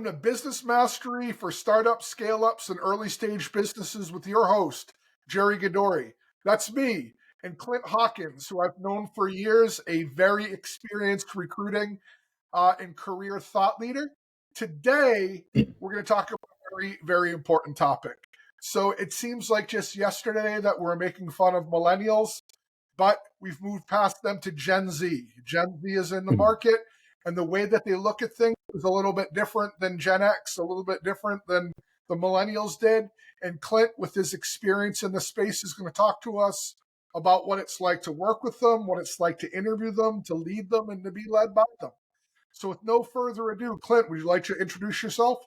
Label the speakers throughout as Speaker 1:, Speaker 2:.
Speaker 1: Welcome to Business Mastery for Startups, Scale-Ups, and Early Stage Businesses with your host, Jerry Gadori. That's me, and Clint Hawkins, who I've known for years, a very experienced recruiting and career thought leader. Today, we're going to talk about a very, very important topic. So it seems like just yesterday that we're making fun of millennials, but we've moved past them to Gen Z. Gen Z is in the market, and the way that they look at things is a little bit different than Gen X, a little bit different than the millennials did. And Clint, with his experience in the space, is going to talk to us about what it's like to work with them, what it's like to interview them, to lead them, and to be led by them. So with no further ado, Clint, would you like to introduce yourself?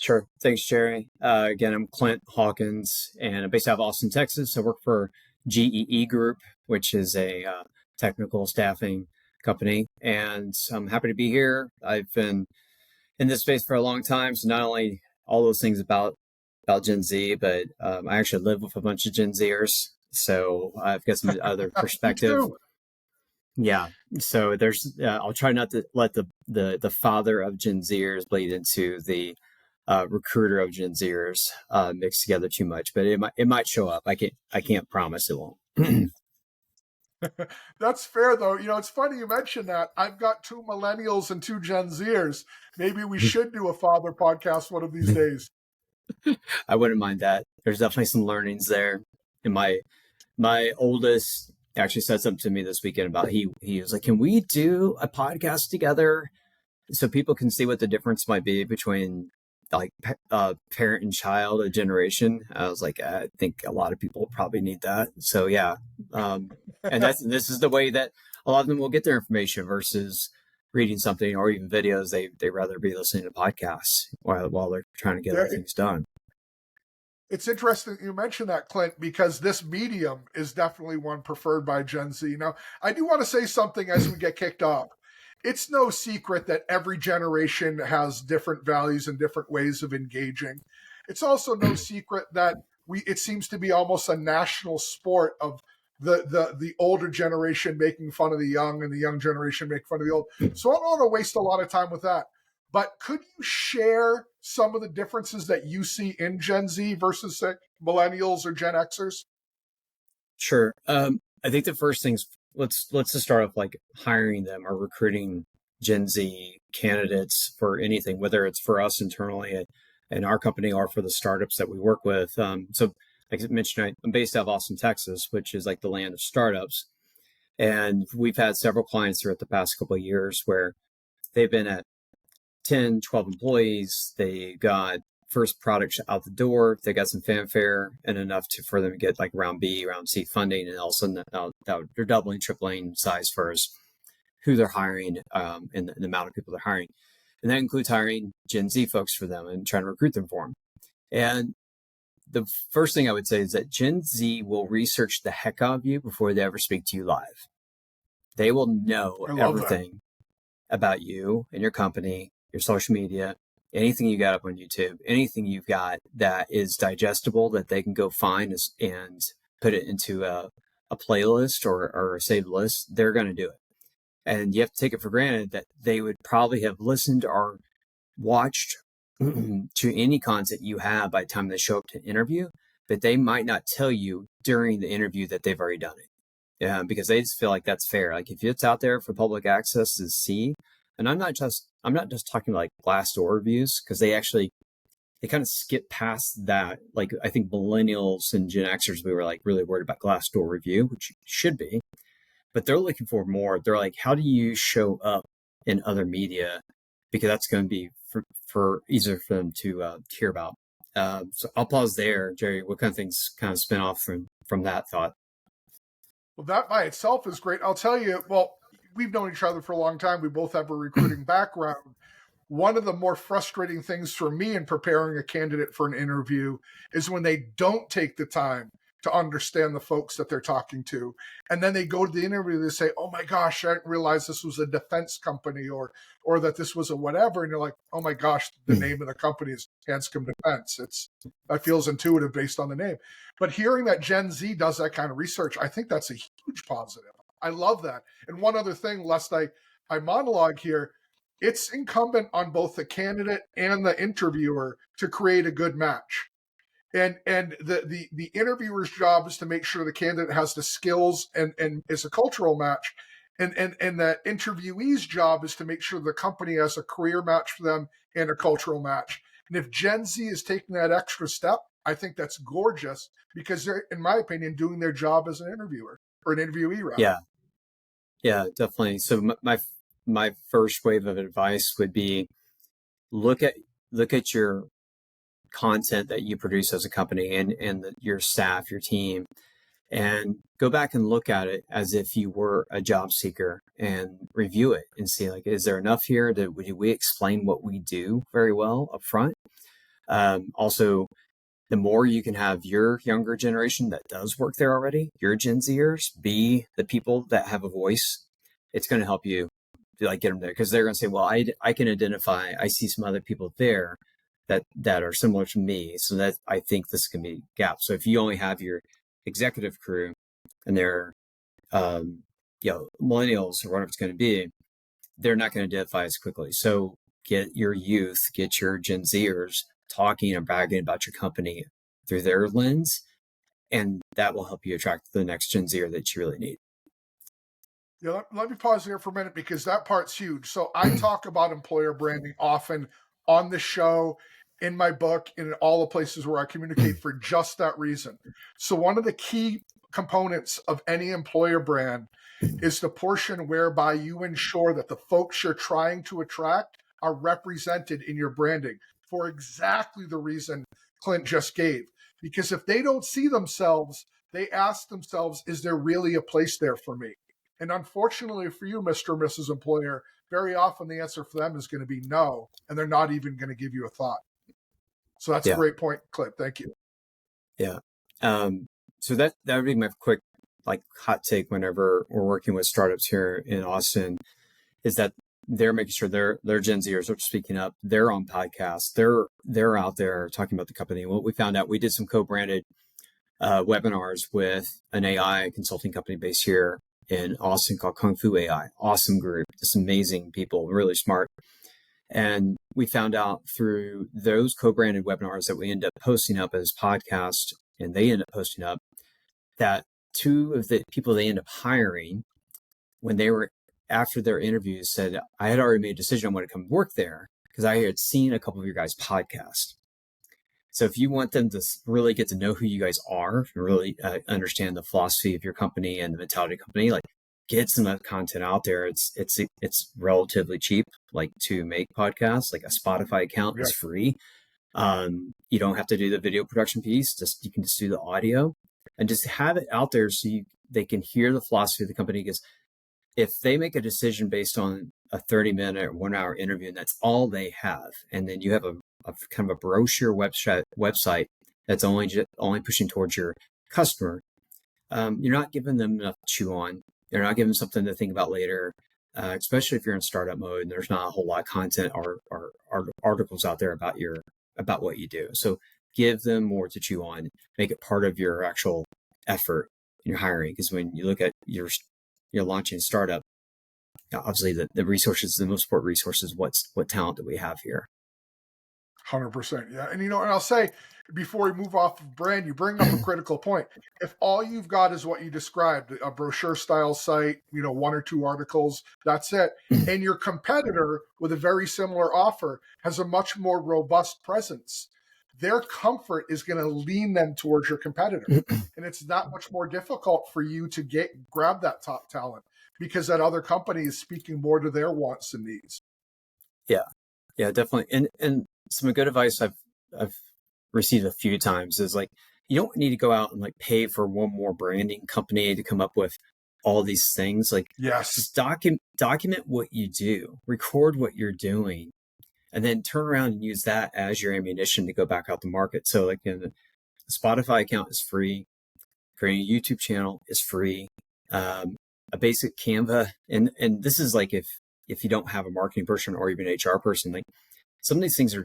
Speaker 2: Sure. Thanks, Jerry. Again, I'm Clint Hawkins, and I'm based out of Austin, Texas. I work for GEE Group, which is a technical staffing company, and I'm happy to be here. I've been in this space for a long time, so not only all those things about Gen Z, but I actually live with a bunch of Gen Zers, so I've got some other perspective. Yeah, so there's I'll try not to let the father of Gen Zers bleed into the recruiter of Gen Zers mixed together too much, but it might show up. I can't promise it won't.
Speaker 1: That's fair, though. You know, it's funny you mentioned that. I've got 2 millennials and 2 Gen Zers. Maybe we should do a father podcast one of these days.
Speaker 2: I wouldn't mind that. There's definitely some learnings there. And my oldest actually said something to me this weekend about he was like, "Can we do a podcast together so people can see what the difference might be between like parent and child, a generation?" I was like, I think a lot of people probably need that. So yeah, and this is the way that a lot of them will get their information versus reading something or even videos. They rather be listening to podcasts while they're trying to get other things done.
Speaker 1: It's interesting you mentioned that, Clint, because this medium is definitely one preferred by Gen Z. Now, I do want to say something as we get kicked off. It's no secret that every generation has different values and different ways of engaging. It's also no secret that it seems to be almost a national sport of the older generation making fun of the young and the young generation making fun of the old. So I don't want to waste a lot of time with that. But could you share some of the differences that you see in Gen Z versus say, millennials or Gen Xers?
Speaker 2: Sure. I think the first things, let's just start off like hiring them or recruiting Gen Z candidates for anything, whether it's for us internally in our company or for the startups that we work with. So like I mentioned, I'm based out of Austin, Texas, which is like the land of startups. And we've had several clients throughout the past couple of years where they've been at 10, 12 employees. They got first product out the door. They got some fanfare and enough for them to get like round B, round C funding. And all of a sudden they're doubling, tripling size for us, who they're hiring and the amount of people they're hiring. And that includes hiring Gen Z folks for them and trying to recruit them for them. And the first thing I would say is that Gen Z will research the heck out of you before they ever speak to you live. They will know everything about you and your company, your social media, anything you got up on YouTube, anything you've got that is digestible that they can go find and put it into a playlist or a saved list, they're going to do it. And you have to take it for granted that they would probably have listened or watched to any content you have by the time they show up to interview, but they might not tell you during the interview that they've already done it. Yeah, because they just feel like that's fair. Like if it's out there for public access to see, and I'm not just talking like Glassdoor reviews, because they kind of skip past that. Like I think millennials and Gen Xers, we were like really worried about Glassdoor review, which should be, but they're looking for more. They're like, how do you show up in other media? Because that's going to be for easier for them to hear about. So I'll pause there, Jerry. What kind of things kind of spin off from that thought?
Speaker 1: Well, that by itself is great. I'll tell you, well, we've known each other for a long time. We both have a recruiting background. One of the more frustrating things for me in preparing a candidate for an interview is when they don't take the time to understand the folks that they're talking to. And then they go to the interview, they say, "Oh my gosh, I didn't realize this was a defense company or that this was a whatever." And you're like, "Oh my gosh, the name of the company is Hanscom Defense." That feels intuitive based on the name. But hearing that Gen Z does that kind of research, I think that's a huge positive. I love that. And one other thing, lest I monologue here, it's incumbent on both the candidate and the interviewer to create a good match. And the interviewer's job is to make sure the candidate has the skills and is a cultural match. And the interviewee's job is to make sure the company has a career match for them and a cultural match. And if Gen Z is taking that extra step, I think that's gorgeous because they're, in my opinion, doing their job as an interviewer or an interviewee, rather.
Speaker 2: Yeah, definitely. So my first wave of advice would be look at your content that you produce as a company and your staff, your team, and go back and look at it as if you were a job seeker and review it and see, like, is there enough here? Do we explain what we do very well up front? Also, the more you can have your younger generation that does work there already, your Gen Zers, be the people that have a voice, it's going to help you like get them there, because they're going to say, well, I can identify, I see some other people there that are similar to me, so that I think this can be gaps. So if you only have your executive crew and they're millennials or whatever it's going to be, they're not going to identify as quickly. So get your youth, get your Gen Zers talking and bragging about your company through their lens, and that will help you attract the next Gen Zer that you really need.
Speaker 1: Yeah, let me pause there for a minute because that part's huge. So I talk about employer branding often on the show, in my book, in all the places where I communicate for just that reason. So one of the key components of any employer brand is the portion whereby you ensure that the folks you're trying to attract are represented in your branding for exactly the reason Clint just gave. Because if they don't see themselves, they ask themselves, is there really a place there for me? And unfortunately for you, Mr. or Mrs. Employer, very often the answer for them is going to be no, and they're not even going to give you a thought. So that's a great point, Clint. Thank you.
Speaker 2: Yeah. So that would be my quick hot take whenever we're working with startups here in Austin, is that they're making sure their Gen Zers are speaking up. They're on podcasts. They're out there talking about the company. And what we found out, we did some co-branded webinars with an AI consulting company based here in Austin called Kung Fu AI. Awesome group, just amazing people, really smart. And we found out through those co-branded webinars that we end up posting up as podcasts, and they end up posting up, that two of the people they end up hiring, when they were after their interviews, said, I had already made a decision I want to come work there because I had seen a couple of your guys' podcasts. So if you want them to really get to know who you guys are, really understand the philosophy of your company and the mentality of the company, get some content out there. It's relatively cheap, to make podcasts. Like a Spotify account is free. You don't have to do the video production piece. You can just do the audio and just have it out there so they can hear the philosophy of the company. Because if they make a decision based on a 30-minute or 1 hour interview, and that's all they have, and then you have a kind of a brochure website that's only pushing towards your customer, you're not giving them enough to chew on. You're not giving them something to think about later, especially if you're in startup mode and there's not a whole lot of content or articles out there about what you do. So give them more to chew on. Make it part of your actual effort in your hiring. Because when you look at you're launching a startup, obviously the resources, the most important resources, what talent do we have here?
Speaker 1: 100%. Yeah. And, and I'll say, before we move off of brand, you bring up a critical point. If all you've got is what you described, a brochure style site, 1 or 2 articles, that's it. And your competitor with a very similar offer has a much more robust presence, their comfort is going to lean them towards your competitor. And it's not much more difficult for you to grab that top talent because that other company is speaking more to their wants and needs.
Speaker 2: Yeah, definitely. And some good advice I've received a few times is you don't need to go out and pay for one more branding company to come up with all these things.
Speaker 1: Yes,
Speaker 2: just document what you do, record what you're doing, and then turn around and use that as your ammunition to go back out to market. So the Spotify account is free. Creating a YouTube channel is free. A basic Canva, and this is if you don't have a marketing person or even an HR person, some of these things are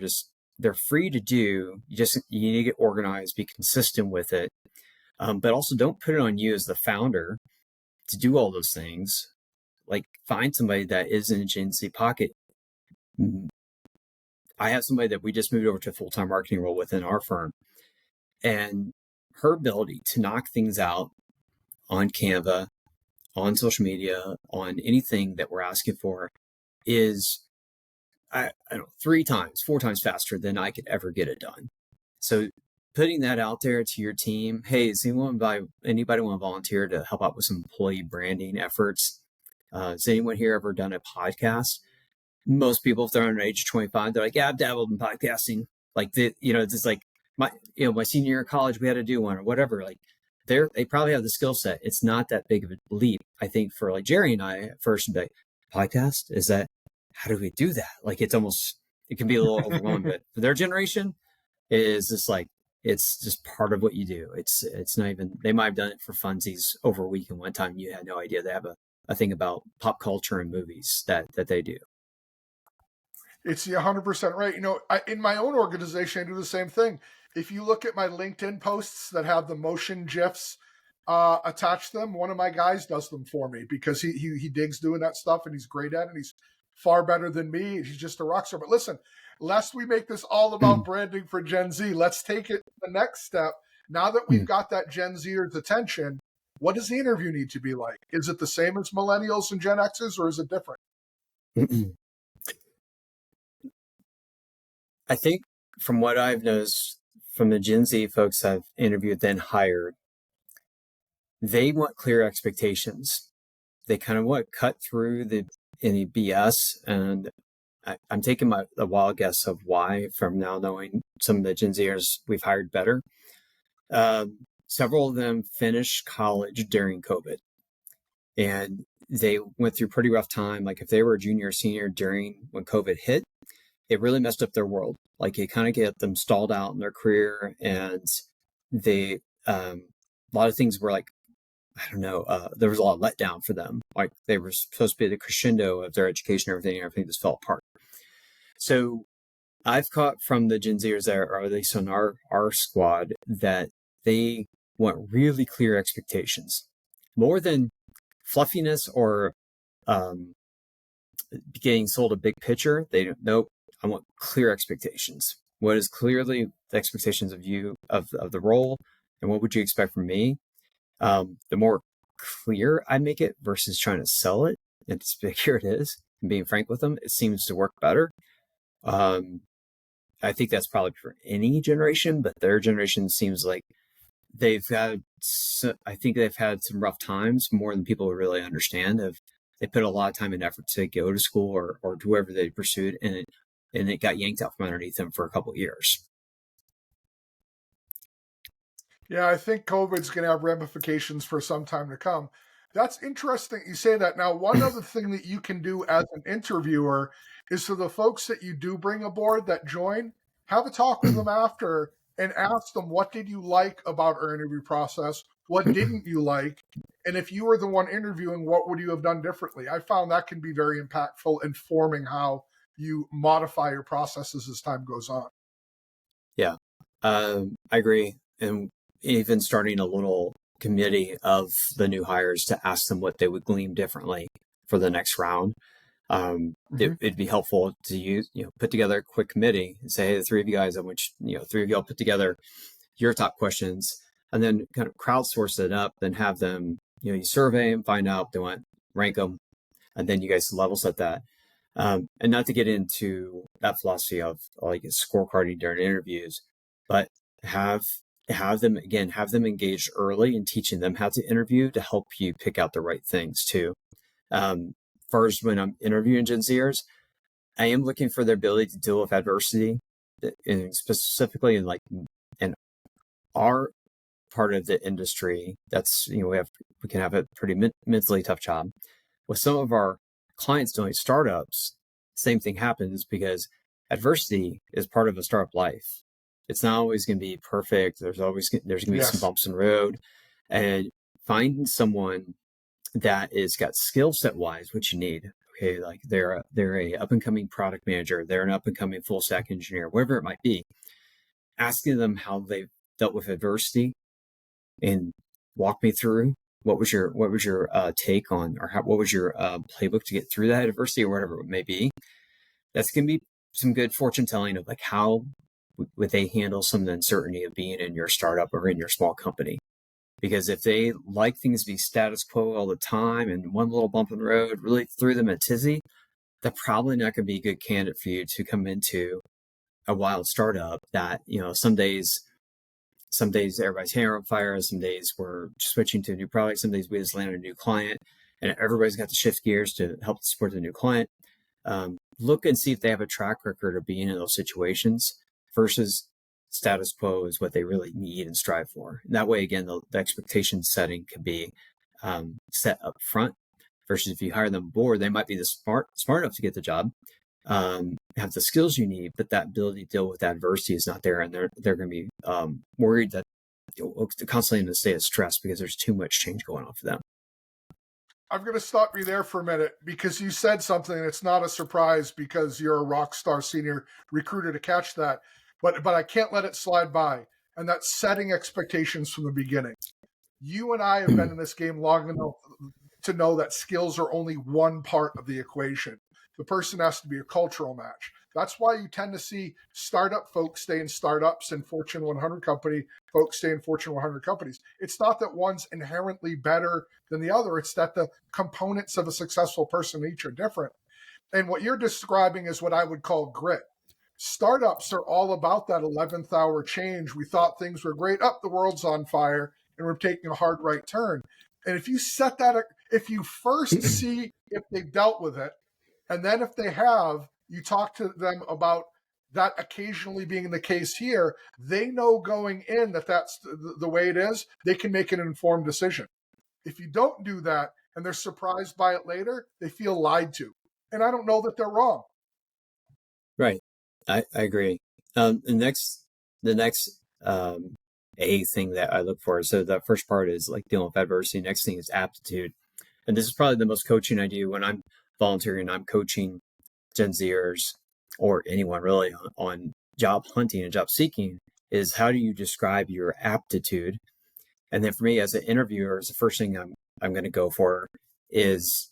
Speaker 2: they're free to do. You need to get organized, be consistent with it. But also don't put it on you as the founder to do all those things. Find somebody that is in a Gen Z pocket, I have somebody that we just moved over to a full-time marketing role within our firm, and her ability to knock things out on Canva, on social media, on anything that we're asking for is, I don't know, 3 times, 4 times faster than I could ever get it done. So putting that out there to your team, hey, does anybody want to volunteer to help out with some employee branding efforts? Has anyone here ever done a podcast? Most people, if they're under the age of 25, they're like, yeah, I've dabbled in podcasting. Like, it's just like my senior year of college, we had to do one or whatever. Like, they probably have the skill set. It's not that big of a leap. I think for like Jerry and I at first, would be like, podcast, is that, how do we do that? Like, it can be a little overwhelming, but for their generation, it is just like, it's just part of what you do. It's not even, they might have done it for funsies over a week, and one time you had no idea they have a thing about pop culture and movies that they do.
Speaker 1: It's 100% right. In my own organization, I do the same thing. If you look at my LinkedIn posts that have the motion GIFs attached to them, one of my guys does them for me because he digs doing that stuff and he's great at it. And he's far better than me. He's just a rock star. But listen, lest we make this all about branding for Gen Z, let's take it the next step. Now that we've got that Gen Zer's attention, what does the interview need to be like? Is it the same as millennials and Gen X's, or is it different?
Speaker 2: I think from what I've noticed from the Gen Z folks I've interviewed then hired, they want clear expectations. They kind of want to cut through any BS. And I'm taking a wild guess of why from now knowing some of the Gen Zers we've hired better. Several of them finished college during COVID, and they went through pretty rough time. Like if they were a junior or senior when COVID hit, it really messed up their world. Like it kind of get them stalled out in their career, and they a lot of things were like, I don't know, there was a lot of letdown for them. Like they were supposed to be the crescendo of their education, and everything just fell apart. So I've caught from the Gen Zers there, or at least on our squad, that they want really clear expectations, more than fluffiness or getting sold a big picture. They don't. Nope. I want clear expectations. What is clearly the expectations of you of the role, and what would you expect from me? The more clear I make it versus trying to sell it, and here it is, and being frank with them, it seems to work better. I think that's probably for any generation, but their generation seems like they've had some rough times, more than people really understand. They put a lot of time and effort to go to school or whoever they pursued, and it got yanked out from underneath them for a couple of years.
Speaker 1: Yeah, I think COVID's going to have ramifications for some time to come. That's interesting you say that. Now, one other thing that you can do as an interviewer is for the folks that you do bring aboard that join, have a talk with them after and ask them, what did you like about our interview process? What didn't you like? And if you were the one interviewing, what would you have done differently? I found that can be very impactful in forming how you modify your processes as time goes on.
Speaker 2: Yeah, I agree. And even starting a little committee of the new hires to ask them what they would glean differently for the next round. It'd be helpful to put together a quick committee and say, hey, the three of you guys, I want three of y'all put together your top questions, and then kind of crowdsource it up, then have them, you survey and find out they want, rank them, and then you guys level set that. And not to get into that philosophy of like scorecarding during interviews, but have them engaged early and teaching them how to interview to help you pick out the right things too. First, when I'm interviewing Gen Zers, I am looking for their ability to deal with adversity, and specifically in our part of the industry. That's we can have a pretty mentally tough job. With some of our clients doing startups, same thing happens because adversity is part of a startup life. It's not always going to be perfect. There's going to be some bumps in the road, and finding someone that is got skill set wise what you need. Okay, like they're a up and coming product manager, they're an up and coming full stack engineer, whatever it might be. Asking them how they've dealt with adversity and walk me through what was your take on, or what was your playbook to get through that adversity or whatever it may be. That's going to be some good fortune telling of like how would they handle some of the uncertainty of being in your startup or in your small company. Because if they like things to be status quo all the time and one little bump in the road really threw them a tizzy, they're probably not going to be a good candidate for you to come into a wild startup that, some days everybody's hair on fire, some days we're switching to a new product, some days we just landed a new client and everybody's got to shift gears to help support the new client. Look and see if they have a track record of being in those situations versus status quo is what they really need and strive for. And that way, again, the expectation setting can be set up front versus if you hire them aboard, they might be smart enough to get the job, have the skills you need, but that ability to deal with adversity is not there. And they're going to be worried that constantly in a state of stress because there's too much change going on for them.
Speaker 1: I'm going to stop you there for a minute because you said something that's not a surprise because you're a rock star senior recruiter to catch that. But I can't let it slide by. And that's setting expectations from the beginning. You and I have been in this game long enough to know that skills are only one part of the equation. The person has to be a cultural match. That's why you tend to see startup folks stay in startups and Fortune 100 company folks stay in Fortune 100 companies. It's not that one's inherently better than the other. It's that the components of a successful person each are different. And what you're describing is what I would call grit. Startups are all about that 11th hour change. We thought things were great. The world's on fire and we're taking a hard right turn. And if you set that, if you first see if they've dealt with it, and then if they have, you talk to them about that occasionally being the case here, they know going in that that's the way it is, they can make an informed decision. If you don't do that and they're surprised by it later, they feel lied to. And I don't know that they're wrong.
Speaker 2: Right. I agree. The next A thing that I look for. So the first part is like dealing with adversity. Next thing is aptitude. And this is probably the most coaching I do when I'm volunteering. I'm coaching Gen Zers or anyone really on job hunting and job seeking is how do you describe your aptitude? And then for me as an interviewer, the first thing I'm going to go for is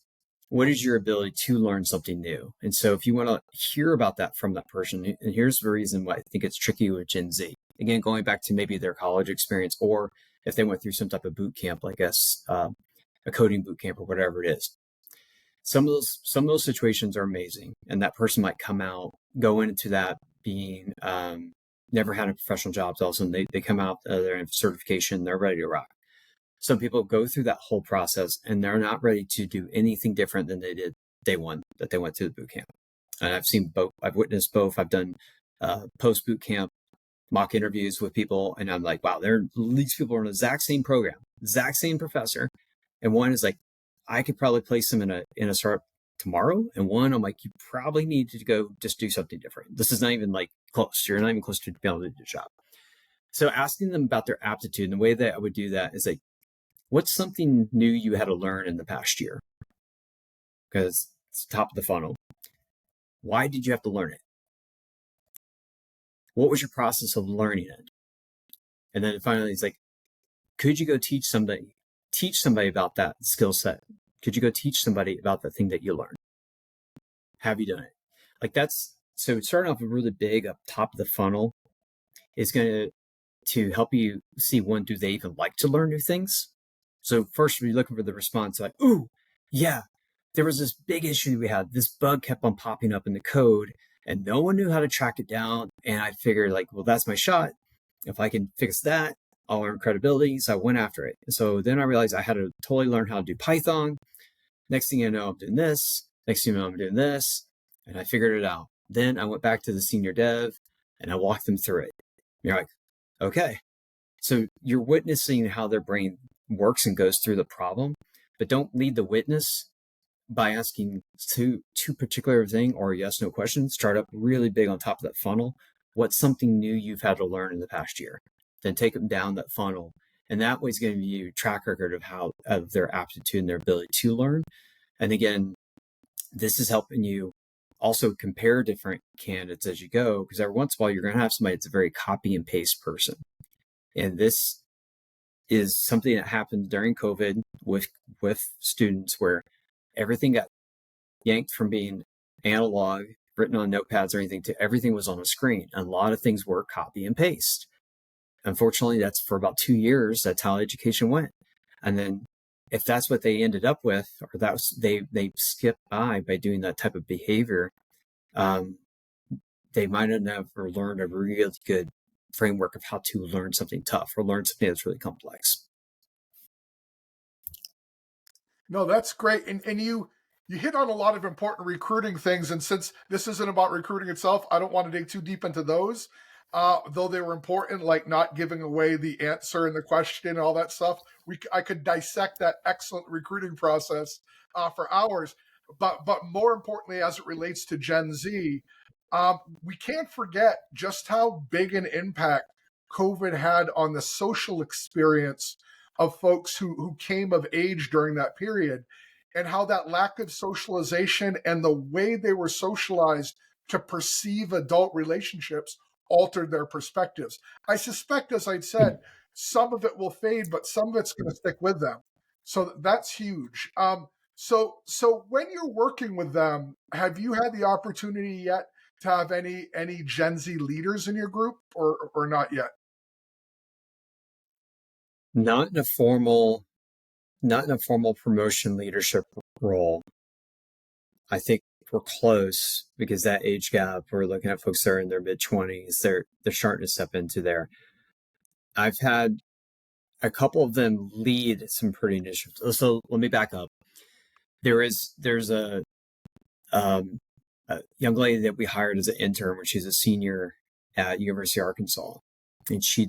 Speaker 2: what is your ability to learn something new? And so if you want to hear about that from that person, and here's the reason why I think it's tricky with Gen Z. Again, going back to maybe their college experience, or if they went through some type of boot camp, like a coding boot camp or whatever it is. Some of those situations are amazing. And that person might go into that being never had a professional job. All of a sudden they come out, they're in certification, they're ready to rock. Some people go through that whole process and they're not ready to do anything different than they did day one that they went through the boot camp. And I've seen both. I've witnessed both. I've done post boot camp mock interviews with people, and I'm like, wow, these people are in the exact same program, exact same professor, and one is like, I could probably place them in a startup tomorrow, and one I'm like, you probably need to go just do something different. This is not even like close. You're not even close to being able to do the job. So asking them about their aptitude, and the way that I would do that is like, what's something new you had to learn in the past year? Because it's top of the funnel. Why did you have to learn it? What was your process of learning it? And then finally, it's like, could you go teach somebody about that skill set? Could you go teach somebody about the thing that you learned? Have you done it? Like so starting off really big up top of the funnel is going to help you see, one, do they even like to learn new things? So first, we're looking for the response like, ooh, yeah, there was this big issue we had. This bug kept on popping up in the code and no one knew how to track it down. And I figured like, well, that's my shot. If I can fix that, I'll earn credibility. So I went after it. So then I realized I had to totally learn how to do Python. Next thing I know, I'm doing this. Next thing you know, I'm doing this. And I figured it out. Then I went back to the senior dev and I walked them through it. You're like, okay. So you're witnessing how their brain works and goes through the problem, but don't lead the witness by asking too particular thing or yes, no questions. Start up really big on top of that funnel. What's something new you've had to learn in the past year? Then take them down that funnel. And that way is going to give you a track record of their aptitude and their ability to learn. And again, this is helping you also compare different candidates as you go, because every once in a while you're going to have somebody that's a very copy and paste person. And this is something that happened during COVID with students where everything got yanked from being analog written on notepads or anything, to everything was on a screen. And a lot of things were copy and paste. Unfortunately, that's for about 2 years. That's how education went. And then if that's what they ended up with, or that was, they skipped by doing that type of behavior, they might have never learned a really good framework of how to learn something tough or learn something that's really complex.
Speaker 1: No, that's great. And you hit on a lot of important recruiting things. And since this isn't about recruiting itself, I don't want to dig too deep into those. Though they were important, like not giving away the answer and the question and all that stuff. I could dissect that excellent recruiting process for hours. But more importantly, as it relates to Gen Z, we can't forget just how big an impact COVID had on the social experience of folks who came of age during that period, and how that lack of socialization and the way they were socialized to perceive adult relationships altered their perspectives. I suspect, as I'd said, some of it will fade, but some of it's going to stick with them. So that's huge. So when you're working with them, have you had the opportunity yet to have any Gen Z leaders in your group, or not yet?
Speaker 2: Not in a formal promotion leadership role. I think we're close, because that age gap, we're looking at folks that are in their mid-20s. They're starting to step into there. I've had a couple of them lead some pretty initiatives. So let me back up. There's a young lady that we hired as an intern when she's a senior at University of Arkansas, and she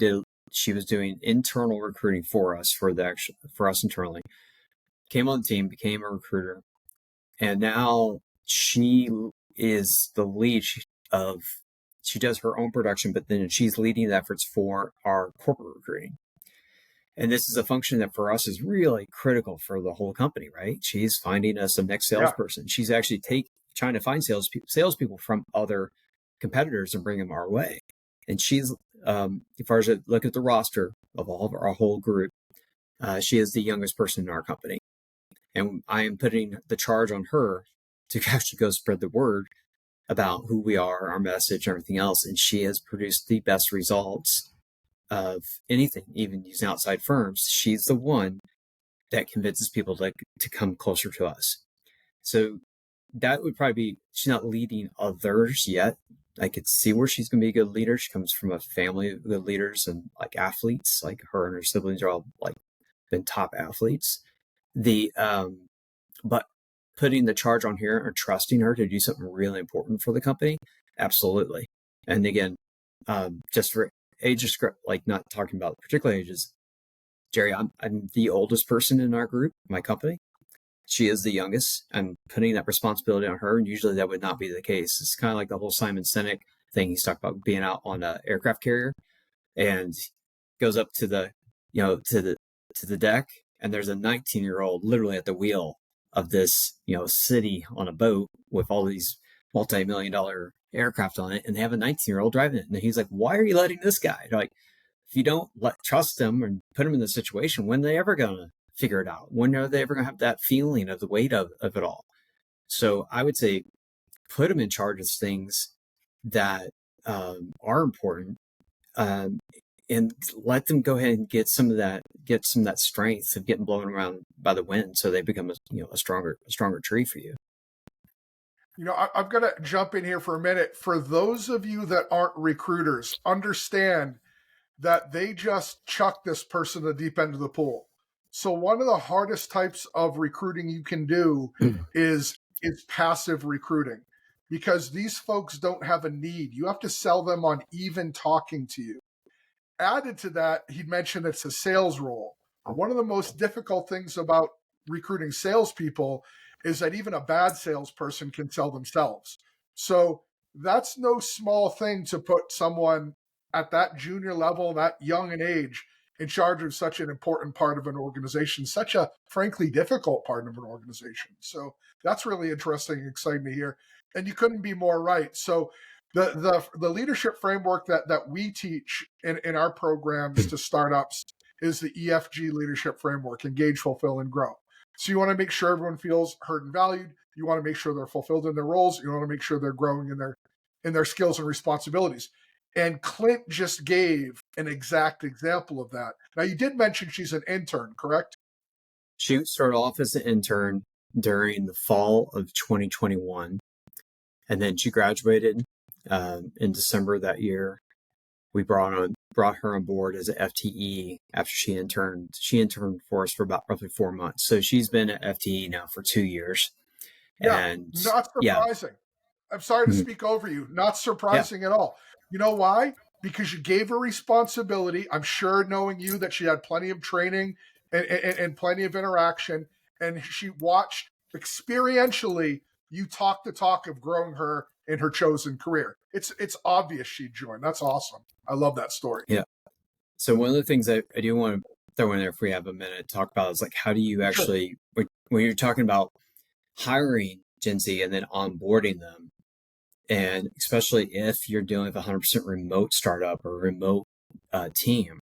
Speaker 2: was doing internal recruiting for us internally. Came on the team, became a recruiter, and now she is the lead of. She does her own production, but then she's leading the efforts for our corporate recruiting. And this is a function that for us is really critical for the whole company, right? She's finding us the next salesperson. Yeah. She's actually trying to find salespeople from other competitors and bring them our way. And she's, as far as I look at the roster of all of our whole group, she is the youngest person in our company. And I am putting the charge on her to actually go spread the word about who we are, our message, everything else. And she has produced the best results of anything, even using outside firms. She's the one that convinces people to come closer to us. So that would probably be, she's not leading others yet. I could see where she's going to be a good leader. She comes from a family of good leaders and like athletes, like her and her siblings are all like been top athletes. But putting the charge on her or trusting her to do something really important for the company, absolutely. And again, just for ages, like not talking about particular ages, Jerry, I'm the oldest person in our group, my company. She is the youngest. I'm putting that responsibility on her, and usually that would not be the case. It's kind of like the whole Simon Sinek thing. He's talked about being out on an aircraft carrier and goes up to the deck, and there's a 19-year-old literally at the wheel of this, city on a boat with all these multi-million-dollar aircraft on it, and they have a 19-year-old driving it. And he's like, why are you letting this guy? They're like, if you don't trust him and put him in the situation, when are they ever going to figure it out? When are they ever going to have that feeling of the weight of it all? So I would say put them in charge of things that are important, and let them go ahead and get some of that strength of getting blown around by the wind, so they become a stronger tree for you.
Speaker 1: I'm going to jump in here for a minute. For those of you that aren't recruiters, understand that they just chuck this person to the deep end of the pool. So one of the hardest types of recruiting you can do is passive recruiting, because these folks don't have a need. You have to sell them on even talking to you. Added to that, he'd mentioned it's a sales role. One of the most difficult things about recruiting salespeople is that even a bad salesperson can sell themselves. So that's no small thing to put someone at that junior level, that young in age, in charge of such an important part of an organization, such a frankly difficult part of an organization. So that's really interesting and exciting to hear. And you couldn't be more right. So the leadership framework that we teach in our programs to startups is the EFG leadership framework: engage, fulfill, and grow. So you want to make sure everyone feels heard and valued. You want to make sure they're fulfilled in their roles. You want to make sure they're growing in their skills and responsibilities. And Clint just gave an exact example of that. Now, you did mention she's an intern, correct?
Speaker 2: She started off as an intern during the fall of 2021, and then she graduated in December of that year. We brought her on board as an FTE after she interned. She interned for us for about roughly 4 months. So she's been at FTE now for 2 years.
Speaker 1: Yeah,
Speaker 2: And
Speaker 1: not
Speaker 2: yeah,
Speaker 1: surprising. I'm sorry to speak over you. Not
Speaker 2: yeah,
Speaker 1: surprising at all. You know why? Because you gave her responsibility. I'm sure, knowing you, that she had plenty of training and plenty of interaction, and she watched experientially you talk the talk of growing her in her chosen career. It's obvious she'd join. That's awesome. I love that story.
Speaker 2: yeah. So one of the things I do want to throw in there if we have a minute to talk about is like, how do you
Speaker 1: Sure.
Speaker 2: actually, when you're talking about hiring Gen Z and then onboarding them, and especially if you're dealing with a 100% remote startup or remote team,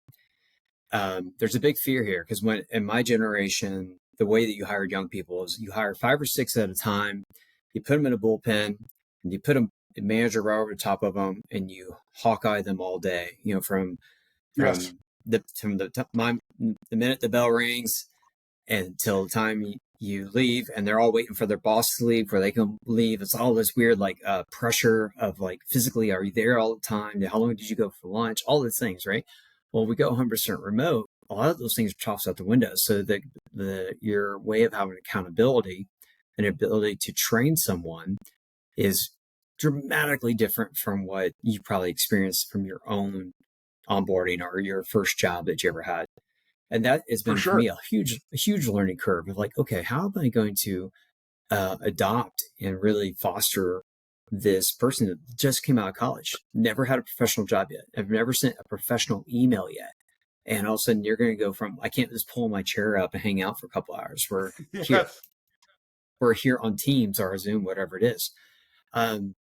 Speaker 2: there's a big fear here because when in my generation, the way that you hired young people is you hire 5 or 6 at a time, you put them in a bullpen, and you put a manager right over the top of them, and you Hawkeye them all day. You know, from
Speaker 1: Yes.
Speaker 2: the minute the bell rings until the time you leave, and they're all waiting for their boss to leave, where they can leave. It's all this weird like pressure of like physically, are you there all the time? How long did you go for lunch? All these things, right? Well, we go 100% remote. A lot of those things are tossed out the window. So that your way of having accountability and ability to train someone is dramatically different from what you probably experienced from your own onboarding or your first job that you ever had. And that has
Speaker 1: For
Speaker 2: been for
Speaker 1: sure.
Speaker 2: me a huge learning curve of like, okay, how am I going to adopt and really foster this person that just came out of college, never had a professional job yet, I've never sent a professional email yet, and all of a sudden you're going to go from I can't just pull my chair up and hang out for a couple hours.
Speaker 1: Yes.
Speaker 2: We're here on Teams or Zoom, whatever it is.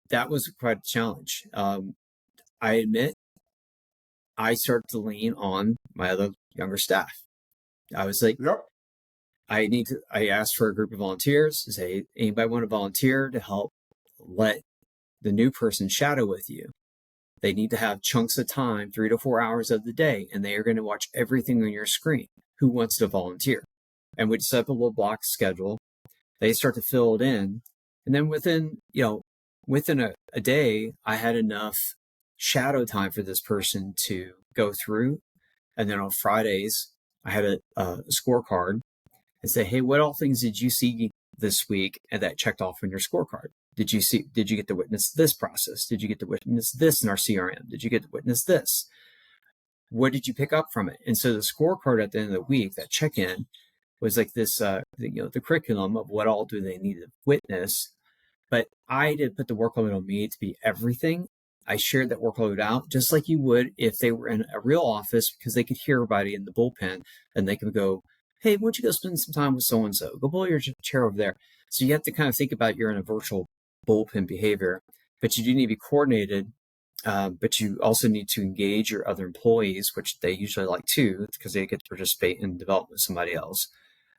Speaker 2: That was quite a challenge. I admit I started to lean on my other younger staff. I was like,
Speaker 1: Yep.
Speaker 2: I asked for a group of volunteers to say, anybody want to volunteer to help let the new person shadow with you? They need to have chunks of time, 3 to 4 hours of the day, and they are going to watch everything on your screen. Who wants to volunteer? And we'd set up a little block schedule. They start to fill it in. And then within a day, I had enough shadow time for this person to go through. And then on Fridays, I had a scorecard and say, hey, what all things did you see this week and that checked off on your scorecard? Did you get to witness this process? Did you get to witness this in our CRM? Did you get to witness this? What did you pick up from it? And so the scorecard at the end of the week, that check-in, was like this, the curriculum of what all do they need to witness. But I did put the workload on me to be everything. I shared that workload out just like you would if they were in a real office, because they could hear everybody in the bullpen and they could go, hey, why don't you go spend some time with so-and-so? Go pull your chair over there. So you have to kind of think about you're in a virtual bullpen behavior, but you do need to be coordinated. But you also need to engage your other employees, which they usually like too, because they get to participate in development with somebody else.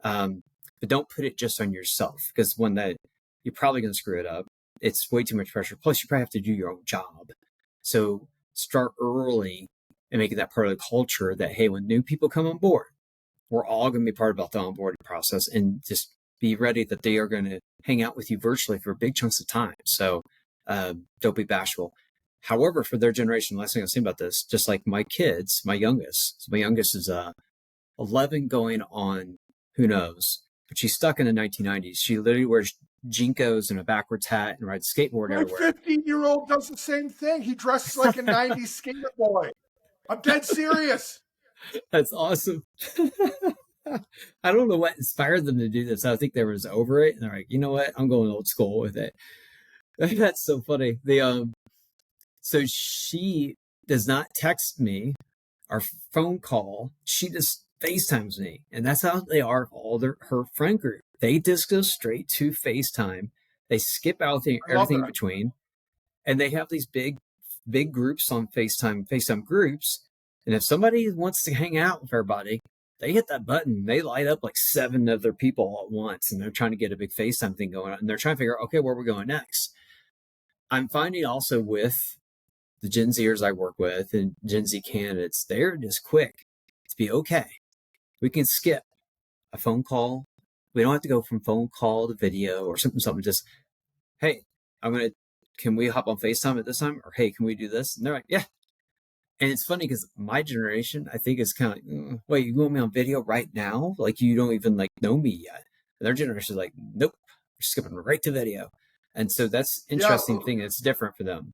Speaker 2: But don't put it just on yourself, because when that you're probably going to screw it up. It's way too much pressure. Plus, you probably have to do your own job. So start early and making that part of the culture that, hey, when new people come on board, we're all going to be part about the onboarding process, and just be ready that they are going to hang out with you virtually for big chunks of time. So don't be bashful. However, for their generation, last thing I'll say about this, just like my kids, my youngest is 11 going on, who knows, but she's stuck in the 1990s. She literally wears Jinkos and a backwards hat and rides skateboard
Speaker 1: My
Speaker 2: everywhere.
Speaker 1: 15-year-old does the same thing. He dresses like a 90s skater boy. I'm dead serious.
Speaker 2: That's awesome. I don't know what inspired them to do this. I think they was over it, and they're like, you know what? I'm going old school with it. That's so funny. So she does not text me or phone call. She just FaceTimes me, and that's how they are of all her friend group. They just go straight to FaceTime. They skip out
Speaker 1: I love
Speaker 2: everything in
Speaker 1: that.
Speaker 2: between, and they have these big groups on FaceTime groups. And if somebody wants to hang out with everybody, they hit that button, they light up like 7 other people at once, and they're trying to get a big FaceTime thing going on, and they're trying to figure out, okay, where we're going next. I'm finding also with the Gen Zers I work with and Gen Z candidates, they're just quick to be okay. We can skip a phone call. We don't have to go from phone call to video or something. Just, hey, can we hop on FaceTime at this time? Or, hey, can we do this? And they're like, yeah. And it's funny because my generation, I think, is kind of like, wait, you want me on video right now? Like, you don't even like know me yet. And their generation is like, nope, we're skipping right to video. And so that's
Speaker 1: Yeah,
Speaker 2: interesting thing. It's different for them.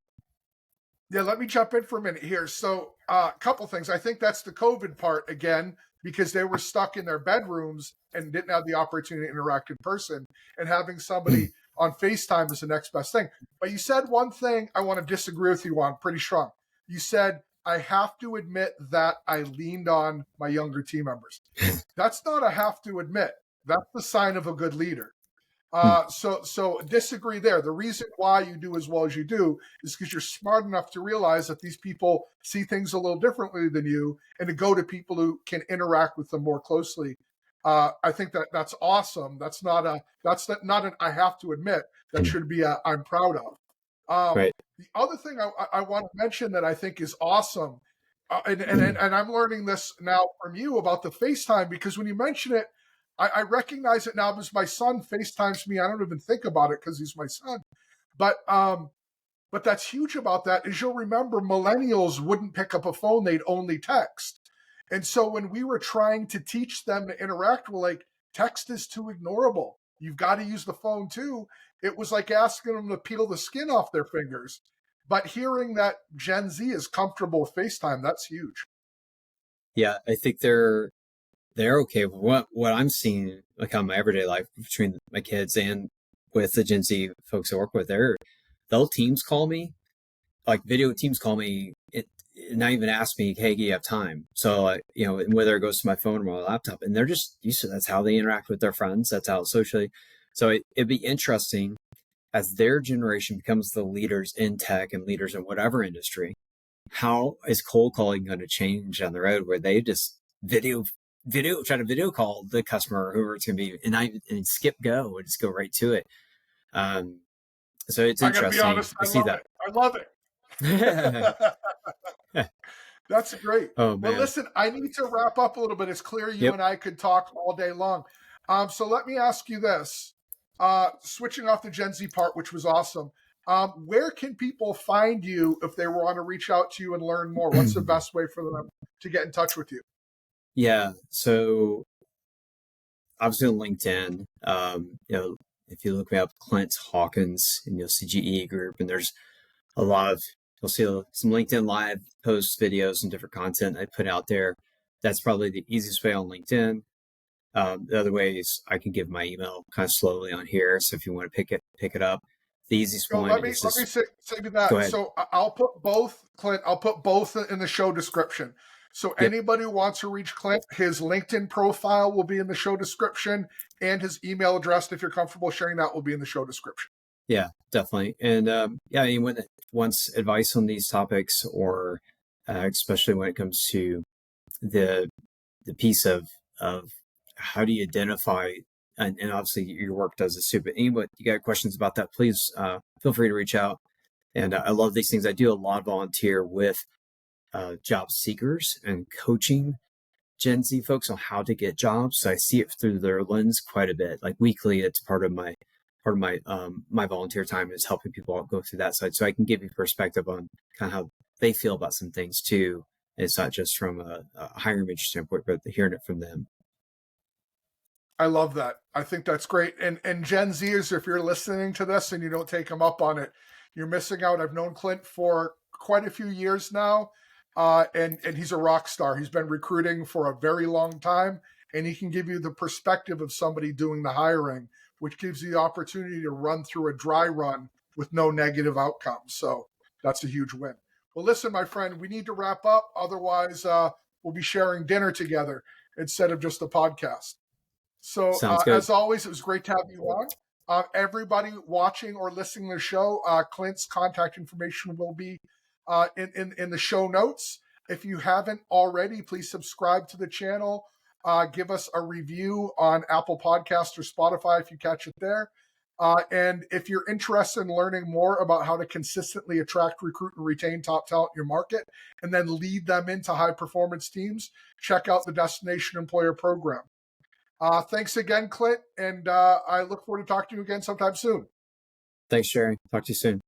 Speaker 1: yeah. Let me jump in for a minute here. So, a couple things. I think that's the COVID part again, because they were stuck in their bedrooms and didn't have the opportunity to interact in person, and having somebody on FaceTime is the next best thing. But you said one thing I want to disagree with you on pretty strong. You said, I have to admit that I leaned on my younger team members. That's not a have to admit. That's the sign of a good leader. So disagree there. The reason why you do as well as you do is because you're smart enough to realize that these people see things a little differently than you, and to go to people who can interact with them more closely. I think that's awesome. That's not an I have to admit. That should be a I'm proud of.
Speaker 2: Right.
Speaker 1: The other thing I want to mention that I think is awesome, and I'm learning this now from you about the FaceTime, because when you mention it, I recognize it now because my son FaceTimes me. I don't even think about it because he's my son. But that's huge about that is you'll remember millennials wouldn't pick up a phone, they'd only text. And so when we were trying to teach them to interact, we're like, text is too ignorable. You've got to use the phone too. It was like asking them to peel the skin off their fingers. But hearing that Gen Z is comfortable with FaceTime, that's huge.
Speaker 2: Yeah, I think they're okay with what I'm seeing like on my everyday life between my kids and with the Gen Z folks I work with. They'll Teams call me, like video Teams call me, not even ask me, hey, do you have time? So whether it goes to my phone or my laptop, and they're just used to that's how they interact with their friends. That's how socially. So it'd be interesting as their generation becomes the leaders in tech and leaders in whatever industry. How is cold calling going to change on the road where they just try to video call the customer, whoever it's going to be, and skip go and just go right to it. So it's
Speaker 1: I got to be
Speaker 2: interesting
Speaker 1: honest,
Speaker 2: to
Speaker 1: I
Speaker 2: see
Speaker 1: love
Speaker 2: that.
Speaker 1: it. I love it. That's great.
Speaker 2: Oh
Speaker 1: Well,
Speaker 2: man.
Speaker 1: listen, I need to wrap up a little bit. It's clear you
Speaker 2: Yep.
Speaker 1: and I could talk all day long. So let me ask you this. Switching off the Gen Z part, which was awesome. Where can people find you if they want to reach out to you and learn more? What's the best way for them to get in touch with you?
Speaker 2: Yeah. So obviously on LinkedIn, if you look me up, Clint Hawkins, and you'll see GE Group, and there's a lot of, you'll see some LinkedIn live posts, videos, and different content I put out there. That's probably the easiest way on LinkedIn. The other way is I can give my email kind of slowly on here. So if you want to pick it up, the easiest
Speaker 1: So
Speaker 2: one
Speaker 1: let me
Speaker 2: is
Speaker 1: let me
Speaker 2: just
Speaker 1: say to
Speaker 2: go
Speaker 1: that.
Speaker 2: ahead.
Speaker 1: So I'll put both, Clint. I'll put both in the show description. So
Speaker 2: Yep.
Speaker 1: anybody who wants to reach Clint, his LinkedIn profile will be in the show description, and his email address, if you're comfortable sharing that, will be in the show description.
Speaker 2: Yeah, definitely. And anyone that wants advice on these topics, or especially when it comes to the piece of how do you identify, and obviously your work does this too, but anyone you got questions about that, please feel free to reach out. And I love these things. I do a lot of volunteer with job seekers and coaching Gen Z folks on how to get jobs. So I see it through their lens quite a bit. Like weekly, it's part of my my volunteer time is helping people go through that side. So I can give you perspective on kind of how they feel about some things too. It's not just from a hiring manager standpoint, but hearing it from them.
Speaker 1: I love that. I think that's great. And Gen Zers, if you're listening to this and you don't take them up on it, you're missing out. I've known Clint for quite a few years now, and he's a rock star. He's been recruiting for a very long time, and he can give you the perspective of somebody doing the hiring, which gives you the opportunity to run through a dry run with no negative outcomes. So that's a huge win. Well, listen, my friend, we need to wrap up. Otherwise, we'll be sharing dinner together instead of just a podcast. So,
Speaker 2: Sounds good.
Speaker 1: as always, it was great to have you on. Everybody watching or listening to the show, Clint's contact information will be in the show notes. If you haven't already, please subscribe to the channel. Give us a review on Apple Podcasts or Spotify if you catch it there. And if you're interested in learning more about how to consistently attract, recruit, and retain top talent in your market, and then lead them into high performance teams, check out the Destination Employer Program. Thanks again, Clint, and I look forward to talking to you again sometime soon.
Speaker 2: Thanks, Jerry. Talk to you soon.